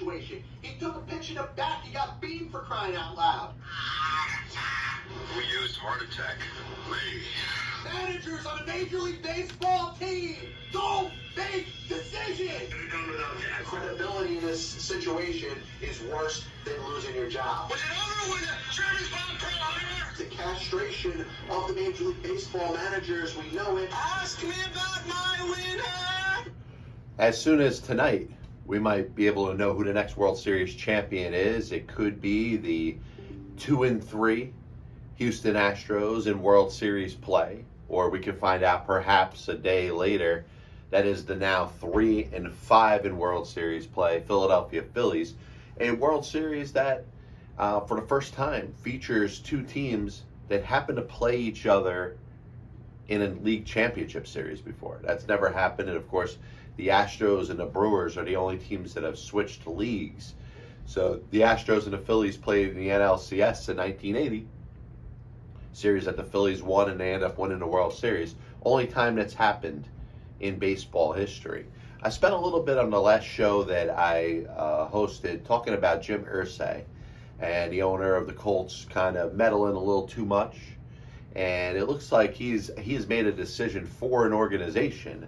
situation. He took a pitch in the back. He got beamed for crying out loud. We used heart attack. Managers on a Major League Baseball team don't make decisions. Credibility in this situation is worse than losing your job. Was it over when the Germans bombed Pearl Harbor? The castration of the Major League Baseball managers, we know it. Ask me about my winner. As soon as tonight, we might be able to know who the next World Series champion is. It could be the 2-3 Houston Astros in World Series play, or we could find out perhaps a day later that is the now 3-5 in World Series play Philadelphia Phillies, a World Series that for the first time features two teams that happen to play each other in a league championship series before. That's never happened, and of course the Astros and the Brewers are the only teams that have switched leagues. So the Astros and the Phillies played in the NLCS in 1980, series that the Phillies won and they end up winning the World Series. Only time that's happened in baseball history. I spent a little bit on the last show that I hosted talking about Jim Irsay and the owner of the Colts kind of meddling a little too much. And it looks like he has made a decision for an organization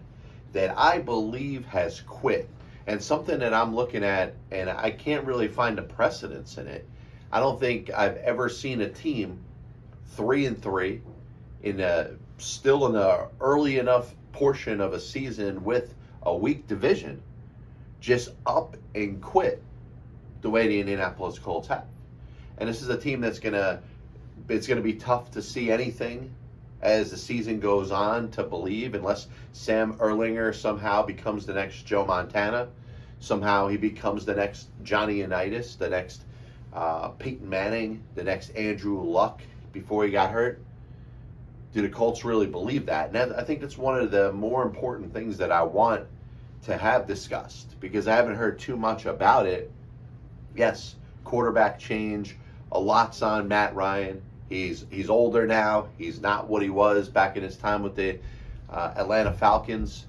that I believe has quit. And something that I'm looking at, and I can't really find a precedence in it. I don't think I've ever seen a team 3-3 still in a early enough portion of a season with a weak division just up and quit the way the Indianapolis Colts have. And this is a team that's it's gonna be tough to see anything as the season goes on to believe, unless Sam Erlinger somehow becomes the next Joe Montana, somehow he becomes the next Johnny Unitas, the next Peyton Manning, the next Andrew Luck before he got hurt. Do the Colts really believe that? And I think that's one of the more important things that I want to have discussed, because I haven't heard too much about it. Yes, quarterback change, a lot's on Matt Ryan. He's older now. He's not what he was back in his time with the Atlanta Falcons.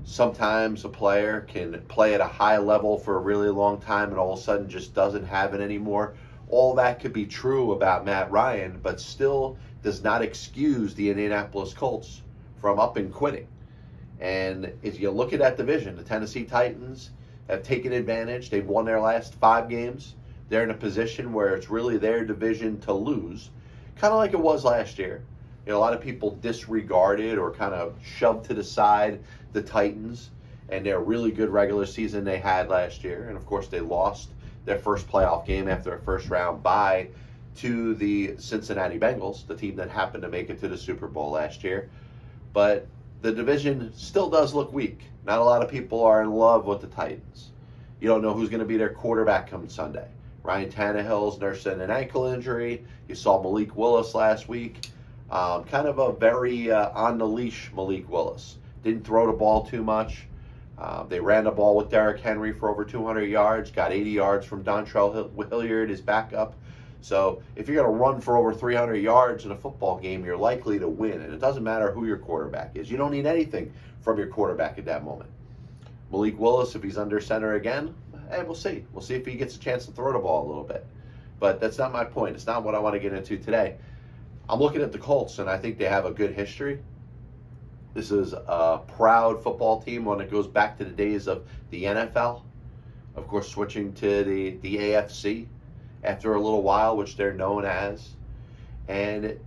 Sometimes a player can play at a high level for a really long time and all of a sudden just doesn't have it anymore. All that could be true about Matt Ryan, but still does not excuse the Indianapolis Colts from up and quitting. And if you look at that division, the Tennessee Titans have taken advantage. They've won their last 5 games. They're in a position where it's really their division to lose, kind of like it was last year. You know, a lot of people disregarded or kind of shoved to the side the Titans and their really good regular season they had last year. And of course, they lost their first playoff game after a first round bye to the Cincinnati Bengals, the team that happened to make it to the Super Bowl last year. But the division still does look weak. Not a lot of people are in love with the Titans. You don't know who's going to be their quarterback come Sunday. Ryan Tannehill's nursing an ankle injury. You saw Malik Willis last week. Kind of a very on-the-leash Malik Willis. Didn't throw the ball too much. They ran the ball with Derrick Henry for over 200 yards, got 80 yards from Dontrell Hilliard, his backup. So if you're going to run for over 300 yards in a football game, you're likely to win. And it doesn't matter who your quarterback is. You don't need anything from your quarterback at that moment. Malik Willis, if he's under center again, we'll see. We'll see if he gets a chance to throw the ball a little bit. But that's not my point. It's not what I want to get into today. I'm looking at the Colts, and I think they have a good history. This is a proud football team, one that goes back to the days of the NFL. Of course, switching to the AFC after a little while, which they're known as. And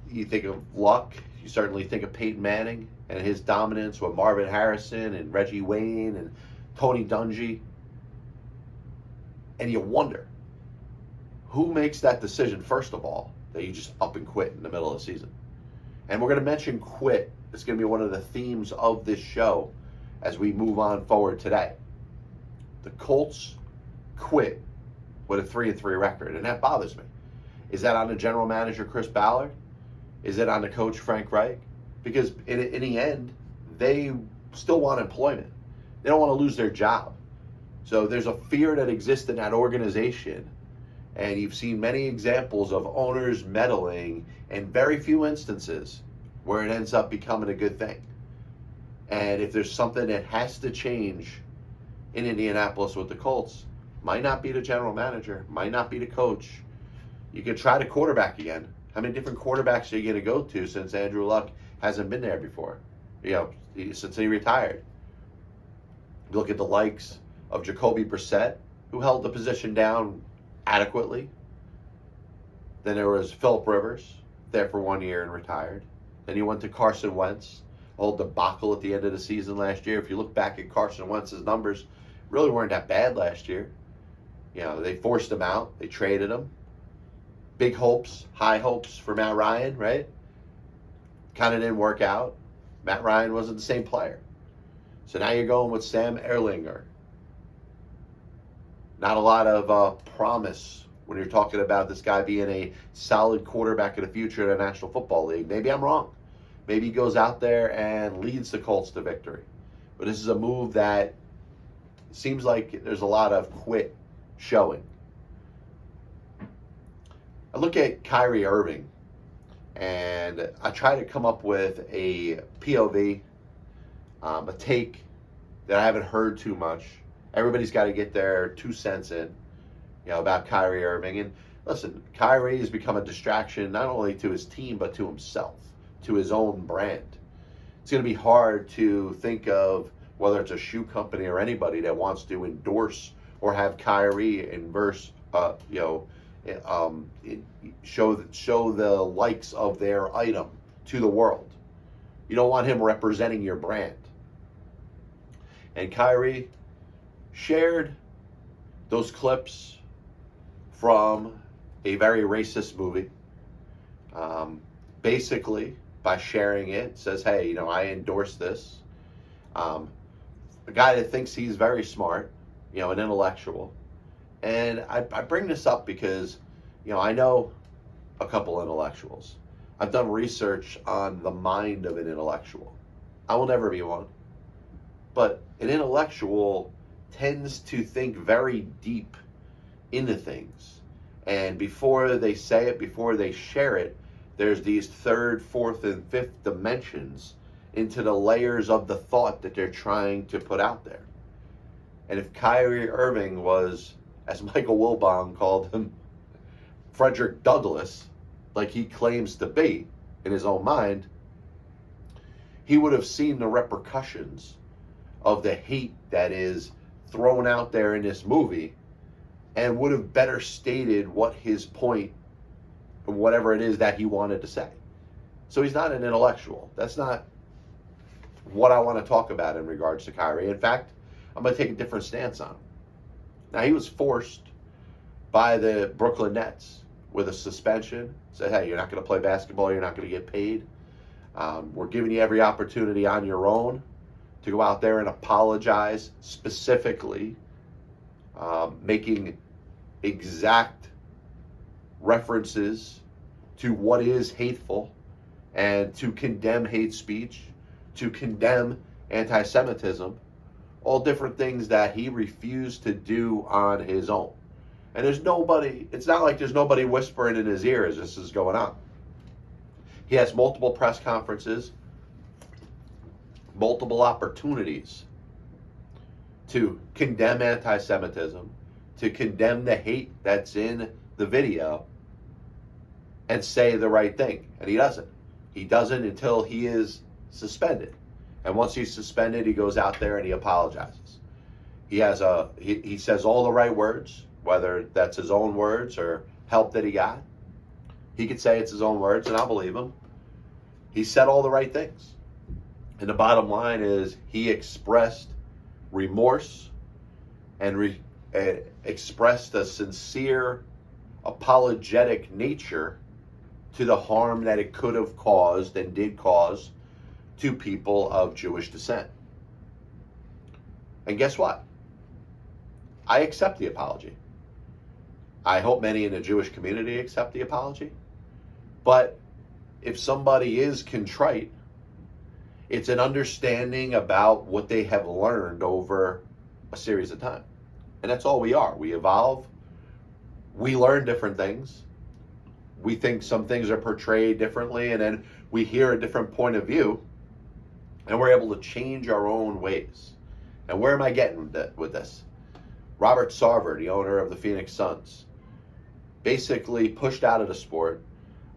you think of Luck, you certainly think of Peyton Manning and his dominance with Marvin Harrison and Reggie Wayne and Tony Dungy. And you wonder, who makes that decision, first of all, that you just up and quit in the middle of the season? And we're going to mention quit. It's going to be one of the themes of this show as we move on forward today. The Colts quit with a 3-3 record, and that bothers me. Is that on the general manager, Chris Ballard? Is it on the coach, Frank Reich? Because in the end, they still want employment. They don't want to lose their job. So there's a fear that exists in that organization. And you've seen many examples of owners meddling and very few instances where it ends up becoming a good thing. And if there's something that has to change in Indianapolis with the Colts, Might not be the general manager, might not be the coach. You could try the quarterback again. How many different quarterbacks are you going to go to since Andrew Luck hasn't been there before? Since he retired. You look at the likes of Jacoby Brissett, who held the position down adequately. Then there was Phillip Rivers, there for 1 year and retired. Then you went to Carson Wentz, old debacle at the end of the season last year. If you look back at Carson Wentz's numbers, really weren't that bad last year. They forced him out. They traded him. Big hopes, high hopes for Matt Ryan, right? Kind of didn't work out. Matt Ryan wasn't the same player. So now you're going with Sam Ehlinger. Not a lot of promise when you're talking about this guy being a solid quarterback of the future in the National Football League. Maybe I'm wrong. Maybe he goes out there and leads the Colts to victory. But this is a move that seems like there's a lot of quit showing. I look at Kyrie Irving and I try to come up with a POV, a take that I haven't heard too much. Everybody's got to get their 2 cents in, about Kyrie Irving. And listen, Kyrie has become a distraction not only to his team, but to himself, to his own brand. It's going to be hard to think of whether it's a shoe company or anybody that wants to endorse or have Kyrie show the likes of their item to the world. You don't want him representing your brand. And Kyrie shared those clips from a very racist movie. Basically, by sharing it, says, hey, I endorse this. A guy that thinks he's very smart, an intellectual. And I bring this up because, I know a couple intellectuals. I've done research on the mind of an intellectual. I will never be one. But an intellectual tends to think very deep into things. And before they say it, before they share it, there's these third, fourth, and fifth dimensions into the layers of the thought that they're trying to put out there. And if Kyrie Irving was, as Michael Wilbon called him, Frederick Douglass, like he claims to be in his own mind, he would have seen the repercussions of the hate that is thrown out there in this movie and would have better stated what his point, whatever it is that he wanted to say. So he's not an intellectual. That's not what I want to talk about in regards to Kyrie. In fact, I'm going to take a different stance on him. Now, he was forced by the Brooklyn Nets with a suspension. Said, hey, you're not going to play basketball. You're not going to get paid. We're giving you every opportunity on your own to go out there and apologize, specifically making exact references to what is hateful and to condemn hate speech, to condemn anti-Semitism, all different things that he refused to do on his own. And there's nobody, it's not like there's nobody whispering in his ear as this is going on. He has multiple press conferences, multiple opportunities to condemn anti-Semitism, to condemn the hate that's in the video, and say the right thing. And he doesn't. He doesn't until he is suspended. And once he's suspended, he goes out there and he apologizes. He says all the right words, whether that's his own words or help that he got. He could say it's his own words, and I'll believe him. He said all the right things. And the bottom line is he expressed remorse and expressed a sincere, apologetic nature to the harm that it could have caused and did cause to people of Jewish descent. And guess what? I accept the apology. I hope many in the Jewish community accept the apology. But if somebody is contrite, it's an understanding about what they have learned over a series of time. And that's all we are. We evolve. We learn different things. We think some things are portrayed differently, and then we hear a different point of view, and we're able to change our own ways. And where am I getting with this? Robert Sarver, the owner of the Phoenix Suns, basically pushed out of the sport.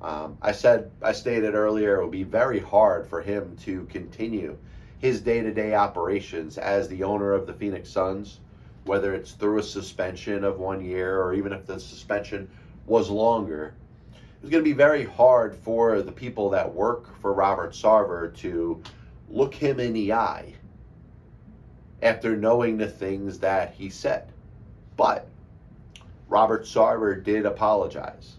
I stated earlier, it would be very hard for him to continue his day-to-day operations as the owner of the Phoenix Suns, whether it's through a suspension of 1 year or even if the suspension was longer. It was going to be very hard for the people that work for Robert Sarver to look him in the eye after knowing the things that he said. But Robert Sarver did apologize.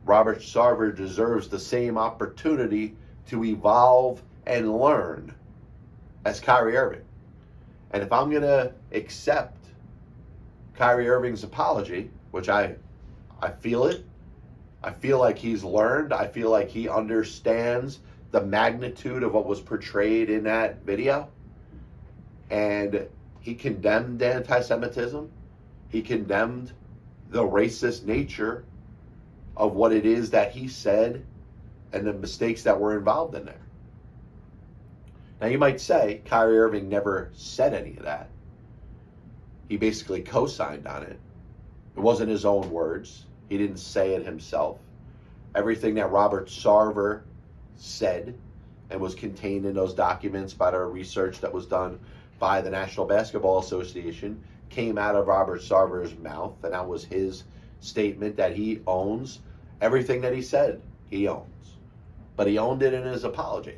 Robert Sarver deserves the same opportunity to evolve and learn as Kyrie Irving. And if I'm going to accept Kyrie Irving's apology, which I feel it, I feel like he's learned, I feel like he understands the magnitude of what was portrayed in that video. And he condemned anti-Semitism. He condemned the racist nature of what it is that he said and the mistakes that were involved in there. Now you might say Kyrie Irving never said any of that. He basically co-signed on it. It wasn't his own words. He didn't say it himself. Everything that Robert Sarver said and was contained in those documents by the research that was done by the National Basketball Association came out of Robert Sarver's mouth, and that was his statement that he owns everything that he said he owns. But he owned it in his apology.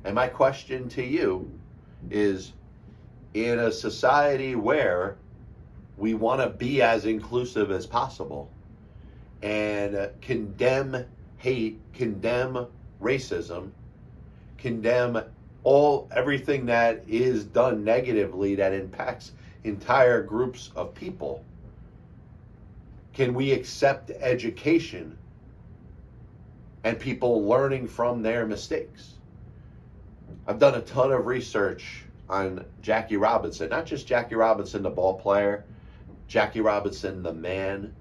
And my question to you is, in a society where we want to be as inclusive as possible and condemn hate, condemn racism, condemn everything that is done negatively that impacts entire groups of people, can we accept education and people learning from their mistakes? I've done a ton of research on Jackie Robinson, not just Jackie Robinson, the ball player, Jackie Robinson, the man,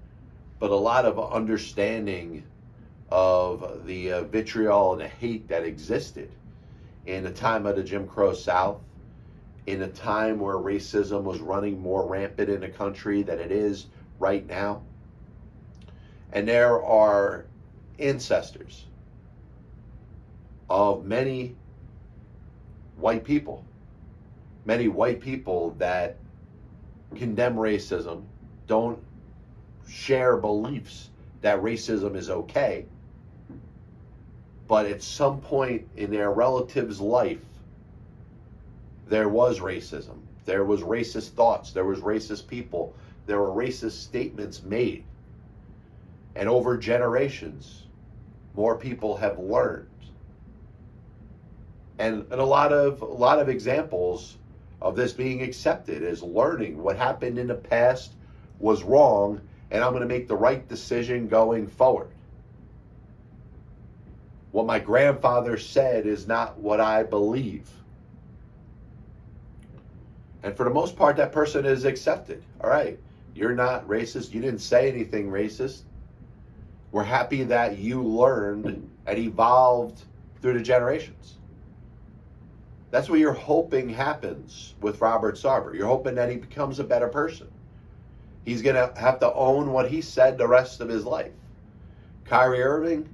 but a lot of understanding of the vitriol and the hate that existed in the time of the Jim Crow South, in a time where racism was running more rampant in the country than it is right now. And there are ancestors of many white people that condemn racism, don't share beliefs that racism is okay, but at some point in their relative's life, there was racism. There was racist thoughts. There was racist people. There were racist statements made. And over generations, more people have learned. And a lot of examples of this being accepted is learning what happened in the past was wrong, and I'm going to make the right decision going forward. What my grandfather said is not what I believe. And for the most part, that person is accepted. All right, you're not racist. You didn't say anything racist. We're happy that you learned and evolved through the generations. That's what you're hoping happens with Robert Sarver. You're hoping that he becomes a better person. He's going to have to own what he said the rest of his life. Kyrie Irving,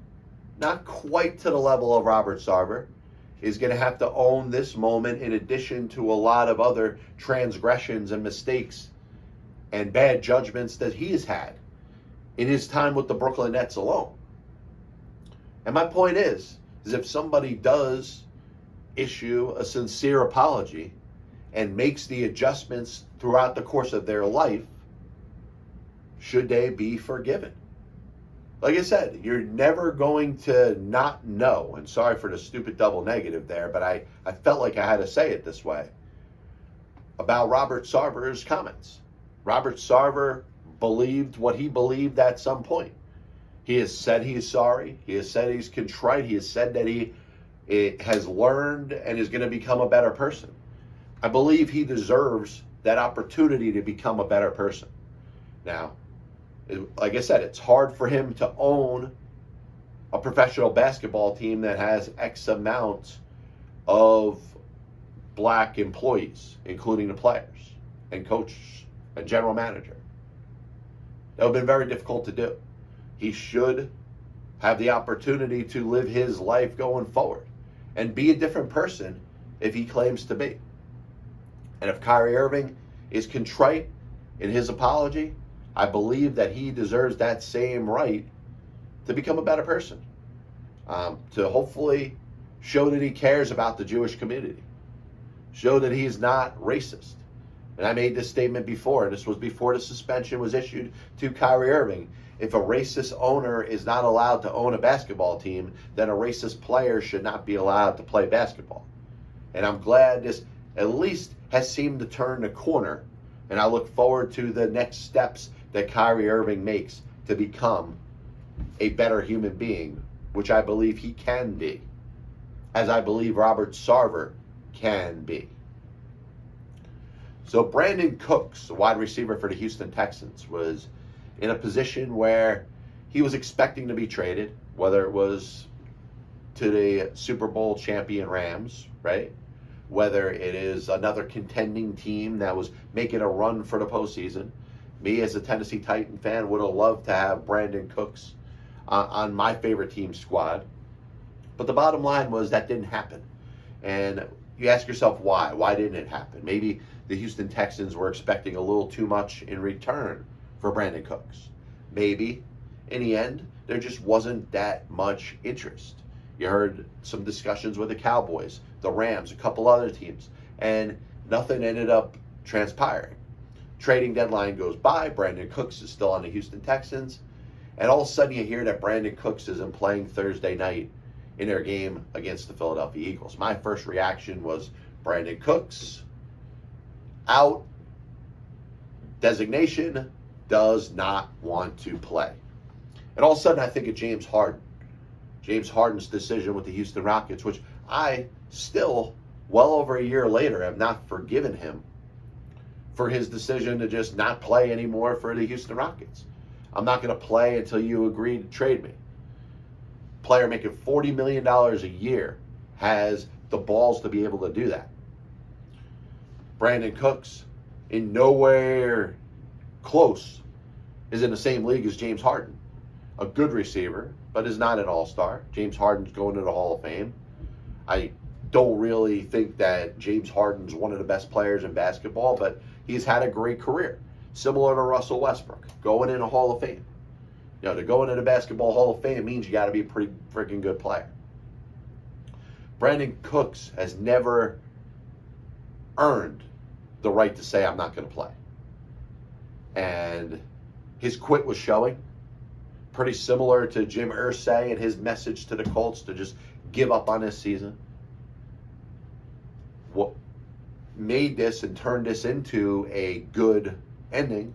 not quite to the level of Robert Sarver, is going to have to own this moment in addition to a lot of other transgressions and mistakes and bad judgments that he has had in his time with the Brooklyn Nets alone. And my point is if somebody does issue a sincere apology and makes the adjustments throughout the course of their life, should they be forgiven? Like I said, you're never going to not know, and sorry for the stupid double negative there, but I felt like I had to say it this way, about Robert Sarver's comments. Robert Sarver believed what he believed at some point. He has said he's sorry. He has said he's contrite. He has said that he has learned and is going to become a better person. I believe he deserves that opportunity to become a better person. Now, like I said, it's hard for him to own a professional basketball team that has X amount of black employees, including the players and coaches a general manager. That would have been very difficult to do. He should have the opportunity to live his life going forward and be a different person if he claims to be. And if Kyrie Irving is contrite in his apology, I believe that he deserves that same right to become a better person, to hopefully show that he cares about the Jewish community, show that he's not racist. And I made this statement before, and this was before the suspension was issued to Kyrie Irving. If a racist owner is not allowed to own a basketball team, then a racist player should not be allowed to play basketball. And I'm glad this at least has seemed to turn the corner, and I look forward to the next steps that Kyrie Irving makes to become a better human being, which I believe he can be, as I believe Robert Sarver can be. So Brandin Cooks, the wide receiver for the Houston Texans, was in a position where he was expecting to be traded, whether it was to the Super Bowl champion Rams, right? Whether it is another contending team that was making a run for the postseason. Me, as a Tennessee Titan fan, would have loved to have Brandin Cooks on my favorite team squad. But the bottom line was that didn't happen. And you ask yourself why? Why didn't it happen? Maybe the Houston Texans were expecting a little too much in return for Brandin Cooks. Maybe, in the end, there just wasn't that much interest. You heard some discussions with the Cowboys, the Rams, a couple other teams, and nothing ended up transpiring. Trading deadline goes by, Brandin Cooks is still on the Houston Texans, and all of a sudden you hear that Brandin Cooks isn't playing Thursday night in their game against the Philadelphia Eagles. My first reaction was Brandin Cooks out, designation, does not want to play. And all of a sudden I think of James Harden. James Harden's decision with the Houston Rockets, which I still, well over a year later, have not forgiven him for his decision to just not play anymore for the Houston Rockets. I'm not going to play until you agree to trade me. Player making $40 million a year has the balls to be able to do that. Brandin Cooks, in nowhere close, is in the same league as James Harden. A good receiver, but is not an all-star. James Harden's going to the Hall of Fame. I don't really think that James Harden's one of the best players in basketball, but he's had a great career. Similar to Russell Westbrook, going in a Hall of Fame. You know, to go into the Basketball Hall of Fame means you got to be a pretty freaking good player. Brandin Cooks has never earned the right to say, I'm not going to play. And his quit was showing. Pretty similar to Jim Irsay and his message to the Colts to just give up on this season. What made this and turned this into a good ending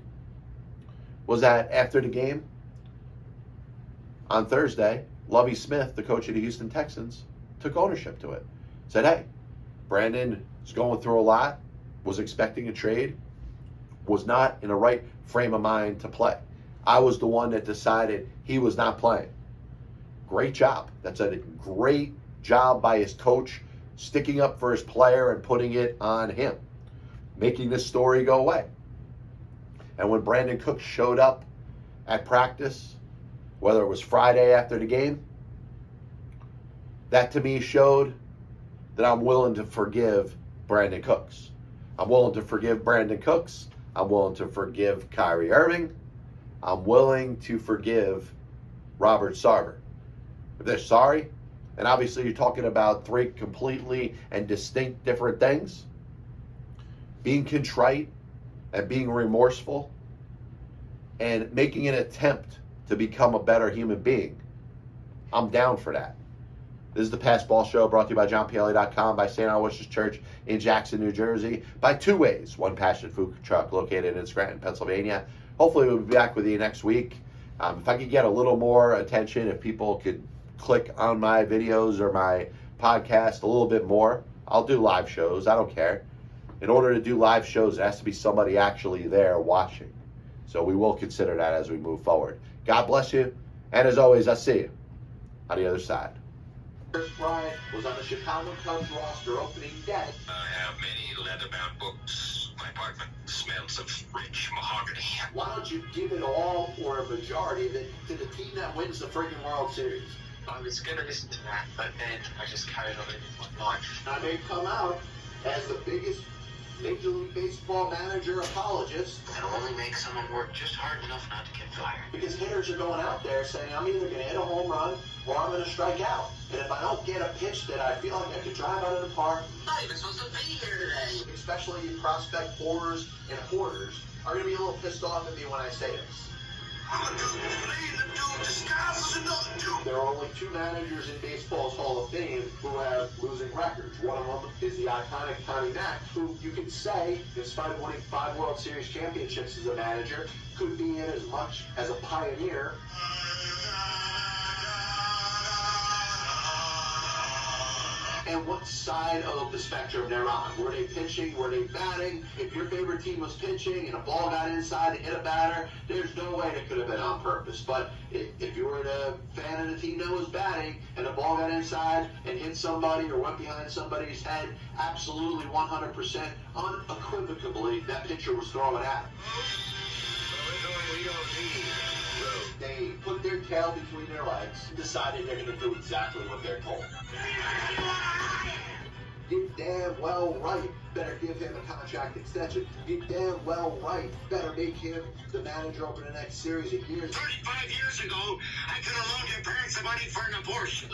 was that after the game, on Thursday, Lovie Smith, the coach of the Houston Texans, took ownership to it. Said, hey, Brandon is going through a lot, was expecting a trade, was not in a right frame of mind to play. I was the one that decided he was not playing. Great job. That's a great job by his coach, sticking up for his player and putting it on him, making this story go away. And when Brandin Cooks showed up at practice, whether it was Friday after the game, that to me showed that I'm willing to forgive Brandin Cooks. I'm willing to forgive Brandin Cooks. I'm willing to forgive Kyrie Irving. I'm willing to forgive Robert Sarver. If they're sorry, and obviously you're talking about three completely and distinct different things, being contrite and being remorseful and making an attempt to become a better human being, I'm down for that. This is the Pass Ball Show, brought to you by JohnPLA.com, by St. Aloysius Church in Jackson, New Jersey, by Two Ways, one passionate food truck located in Scranton, Pennsylvania. Hopefully we'll be back with you next week. If I could get a little more attention, if people could click on my videos or my podcast a little bit more, I'll do live shows. I don't care. In order to do live shows, there has to be somebody actually there watching. So we will consider that as we move forward. God bless you. And as always, I'll see you on the other side. Chris Bryant was on the Chicago Cubs roster opening day. I have many leather-bound books. My apartment smells of rich majority. Why don't you give it all or a majority to the team that wins the freaking World Series? I was going to listen to that, but then I just carried on living my life. I may come out as the biggest Major League Baseball manager apologist. It'll only make someone work just hard enough not to get fired. Because hitters are going out there saying, I'm either going to hit a home run or I'm going to strike out. And if I don't get a pitch that I feel like I could drive out of the park, I'm not even supposed to be here today. especially prospect hoarders and hoarders, are going to be a little pissed off at me when I say this. I'm a dude playing the dude disguised as another dude. There are only two managers in baseball's Hall of Fame who have losing records. One of them is the iconic Connie Mack, who you could say, in spite of winning 5 World Series championships as a manager, could be in as much as a pioneer. And what side of the spectrum they're on. Were they pitching? Were they batting? If your favorite team was pitching and a ball got inside and hit a batter, there's no way it could have been on purpose. But if you were a fan of the team that was batting and the ball got inside and hit somebody or went behind somebody's head, absolutely 100% unequivocally that pitcher was throwing at him. They put their tail between their legs and decided they're going to do exactly what they're told. You damn well right better give him a contract extension. You damn well right better make him the manager over the next series of years. 35 years ago, I could have loaned your parents the money for an abortion.